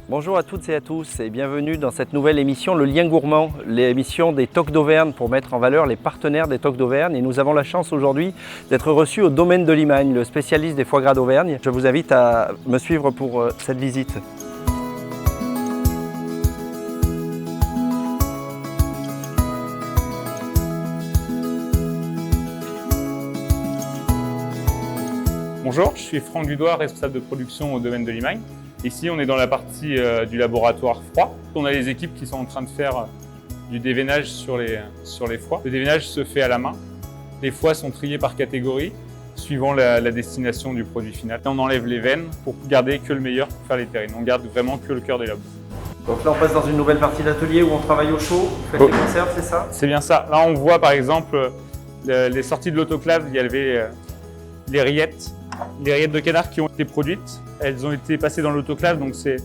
Bonjour à toutes et à tous et bienvenue dans cette nouvelle émission Le Lien Gourmand, l'émission des TOC d'Auvergne pour mettre en valeur les partenaires des TOC d'Auvergne. Et nous avons la chance aujourd'hui d'être reçus au domaine de Limagne, le spécialiste des foie gras d'Auvergne. Je vous invite à me suivre pour cette visite. Bonjour, je suis Franck Dudois, responsable de production au domaine de Limagne. Ici, on est dans la partie du laboratoire froid. On a les équipes qui sont en train de faire du déveinage sur les foies. Le déveinage se fait à la main. Les foies sont triées par catégorie, suivant la destination du produit final. On enlève les veines pour garder que le meilleur pour faire les terrines. On garde vraiment que le cœur des labos. Donc là, on passe dans une nouvelle partie d'atelier où on travaille au chaud, vous faites les conserves, c'est ça? C'est bien ça. Là, on voit par exemple les sorties de l'autoclave. Il y avait les rillettes de canard qui ont été produites. Elles ont été passées dans l'autoclave, donc c'est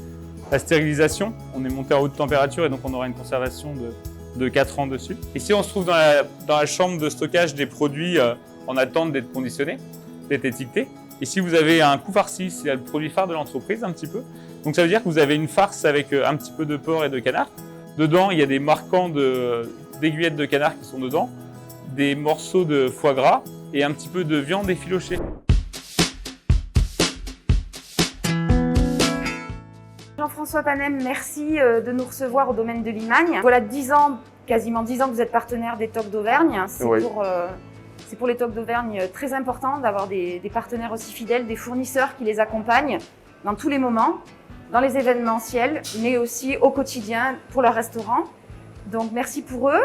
la stérilisation. On est monté à haute température et donc on aura une conservation de 4 ans dessus. Ici, on se trouve dans la chambre de stockage des produits en attente d'être conditionnés, d'être étiquetés. Ici, vous avez un coup farci, c'est le produit phare de l'entreprise un petit peu. Donc ça veut dire que vous avez une farce avec un petit peu de porc et de canard. Dedans, il y a des marquants d'aiguillettes de canard qui sont dedans, des morceaux de foie gras et un petit peu de viande effilochée. Jean-François Panem, merci de nous recevoir au domaine de Limagne. Voilà 10 ans, quasiment 10 ans que vous êtes partenaire des TOC d'Auvergne. C'est pour les TOC d'Auvergne très important d'avoir des partenaires aussi fidèles, des fournisseurs qui les accompagnent dans tous les moments, dans les événementiels, mais aussi au quotidien pour leur restaurant. Donc merci pour eux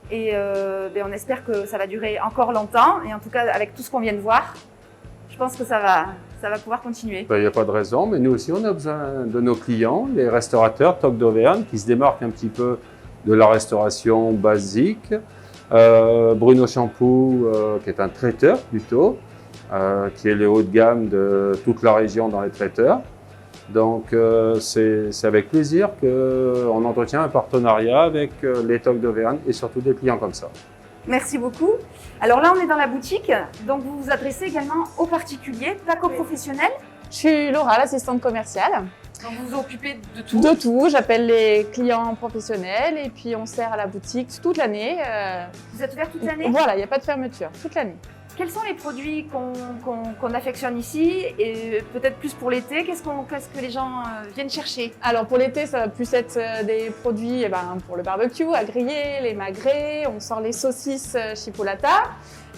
et on espère que ça va durer encore longtemps. Et en tout cas, avec tout ce qu'on vient de voir, je pense que ça va pouvoir continuer. Il n'y a pas de raison, mais nous aussi, on a besoin de nos clients, les restaurateurs TOC d'Auvergne, qui se démarquent un petit peu de la restauration basique. Bruno Champoux, qui est un traiteur plutôt, qui est le haut de gamme de toute la région dans les traiteurs. Donc, c'est avec plaisir qu'on entretient un partenariat avec les TOC d'Auvergne et surtout des clients comme ça. Merci beaucoup. Alors là, on est dans la boutique, donc vous vous adressez également aux particuliers, pas qu'aux professionnels. Je suis Laura, l'assistante commerciale. Donc vous vous occupez de tout? De tout, j'appelle les clients professionnels et puis on sert à la boutique toute l'année. Vous êtes ouvert toute l'année? Voilà, il n'y a pas de fermeture, toute l'année. Quels sont les produits qu'on affectionne ici et peut-être plus pour l'été? Qu'est-ce que les gens viennent chercher? Alors pour l'été, ça va plus être des produits pour le barbecue, à griller, les magrets, on sort les saucisses chipolata.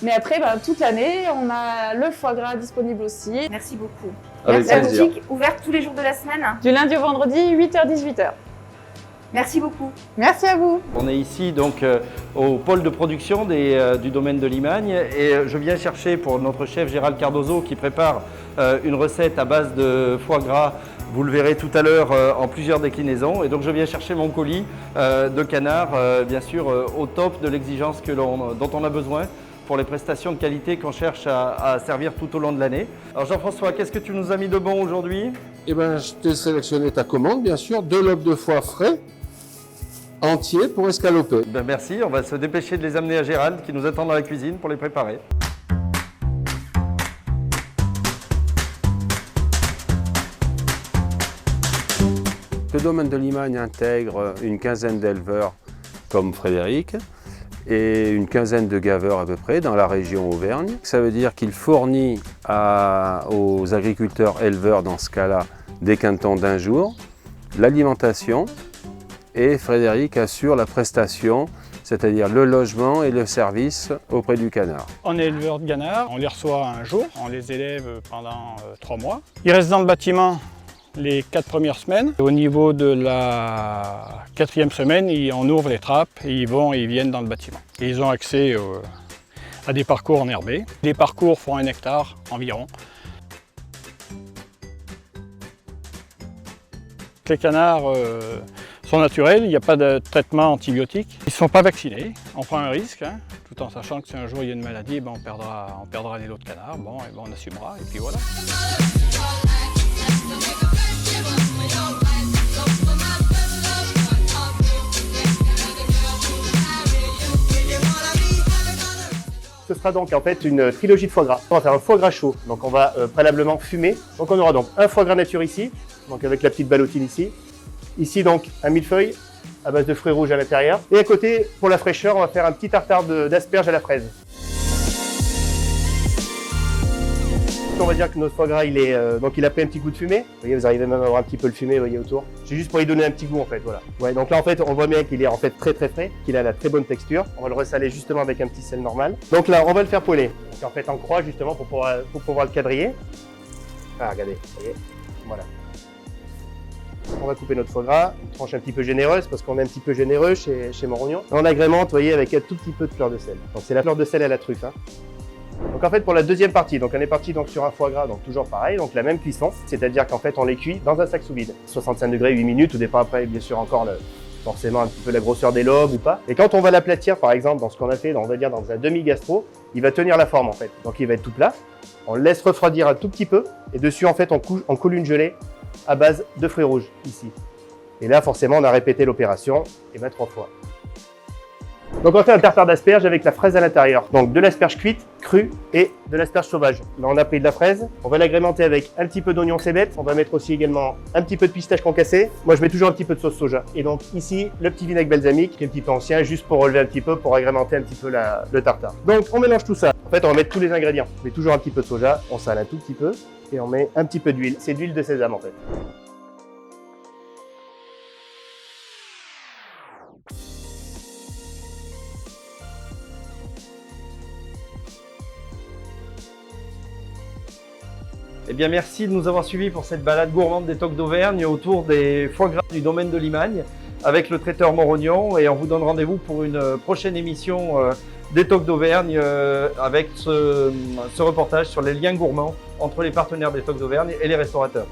Mais après, toute l'année, on a le foie gras disponible aussi. Merci beaucoup. Avec La plaisir. boutique ouverte tous les jours de la semaine? Du lundi au vendredi, 8h-18h. Merci beaucoup. Merci à vous. On est ici donc au pôle de production du domaine de Limagne et je viens chercher pour notre chef Gérald Cardozo qui prépare une recette à base de foie gras. Vous le verrez tout à l'heure en plusieurs déclinaisons. Et donc je viens chercher mon colis de canard, bien sûr au top de l'exigence dont on a besoin pour les prestations de qualité qu'on cherche à servir tout au long de l'année. Alors Jean-François, qu'est-ce que tu nous as mis de bon aujourd'hui? Eh bien, je t'ai sélectionné ta commande, bien sûr, 2 lobes de foie frais, entiers pour escaloper. Ben merci, on va se dépêcher de les amener à Gérald qui nous attend dans la cuisine pour les préparer. Le domaine de Limagne intègre une quinzaine d'éleveurs comme Frédéric et une quinzaine de gaveurs à peu près dans la région Auvergne. Ça veut dire qu'il fournit aux agriculteurs éleveurs dans ce cas-là des cantons d'un jour, l'alimentation et Frédéric assure la prestation, c'est-à-dire le logement et le service auprès du canard. On est éleveur de canards, on les reçoit un jour, on les élève pendant 3 mois. Ils restent dans le bâtiment les 4 premières semaines. Au niveau de la 4e semaine, on ouvre les trappes et ils viennent dans le bâtiment. Et ils ont accès à des parcours enherbés. Les parcours font 1 hectare environ. Les canards sont naturels, il n'y a pas de traitement antibiotique. Ils ne sont pas vaccinés, on prend un risque, tout en sachant que si un jour il y a une maladie, on perdra les lots de canards, on assumera et puis voilà. Ce sera donc en fait une trilogie de foie gras. On va faire un foie gras chaud, donc on va préalablement fumer. Donc on aura donc un foie gras nature ici, donc avec la petite ballotine ici, Ici donc un millefeuille à base de fruits rouges à l'intérieur. Et à côté, pour la fraîcheur, on va faire un petit tartare d'asperges à la fraise. On va dire que notre foie gras, donc il a pris un petit coup de fumée. Vous voyez, vous arrivez même à avoir un petit peu le fumé, vous voyez, autour. C'est juste pour lui donner un petit goût en fait, voilà. Ouais, donc là en fait, on voit bien qu'il est en fait très frais, qu'il a la très bonne texture. On va le ressaler justement avec un petit sel normal. Donc là, on va le faire poêler. Donc en fait, en croix justement pour pouvoir le quadriller. Ah, regardez, vous voyez, voilà. On va couper notre foie gras, une tranche un petit peu généreuse parce qu'on est un petit peu généreux chez Morognon. On agrémente, vous voyez, avec un tout petit peu de fleur de sel. Donc c'est la fleur de sel à la truffe, hein. Donc en fait pour la deuxième partie, donc on est parti donc sur un foie gras, donc toujours pareil, donc la même cuisson, c'est-à-dire qu'en fait on les cuit dans un sac sous vide, 65 degrés 8 minutes, au départ après bien sûr encore forcément un petit peu la grosseur des lobes ou pas. Et quand on va l'aplatir par exemple dans ce qu'on a fait, on va dire dans un demi-gastro, il va tenir la forme en fait, donc il va être tout plat. On le laisse refroidir un tout petit peu et dessus en fait on coule une gelée à base de fruits rouges ici. Et là forcément on a répété l'opération et 3 fois. Donc on fait un tartare d'asperges avec la fraise à l'intérieur. Donc de l'asperge cuite, crue et de l'asperge sauvage. Là on a pris de la fraise, on va l'agrémenter avec un petit peu d'oignon cébette. On va mettre aussi également un petit peu de pistache concassée. Moi je mets toujours un petit peu de sauce soja. Et donc ici le petit vinaigre balsamique qui est un petit peu ancien juste pour relever un petit peu, pour agrémenter un petit peu le tartare. Donc on mélange tout ça. En fait on va mettre tous les ingrédients. On met toujours un petit peu de soja, on sale un tout petit peu et on met un petit peu d'huile. C'est de l'huile de sésame en fait. Eh bien, merci de nous avoir suivis pour cette balade gourmande des Tocs d'Auvergne autour des foie gras du domaine de Limagne avec le traiteur Morognon, et on vous donne rendez-vous pour une prochaine émission des Tocs d'Auvergne avec ce reportage sur les liens gourmands entre les partenaires des Tocs d'Auvergne et les restaurateurs.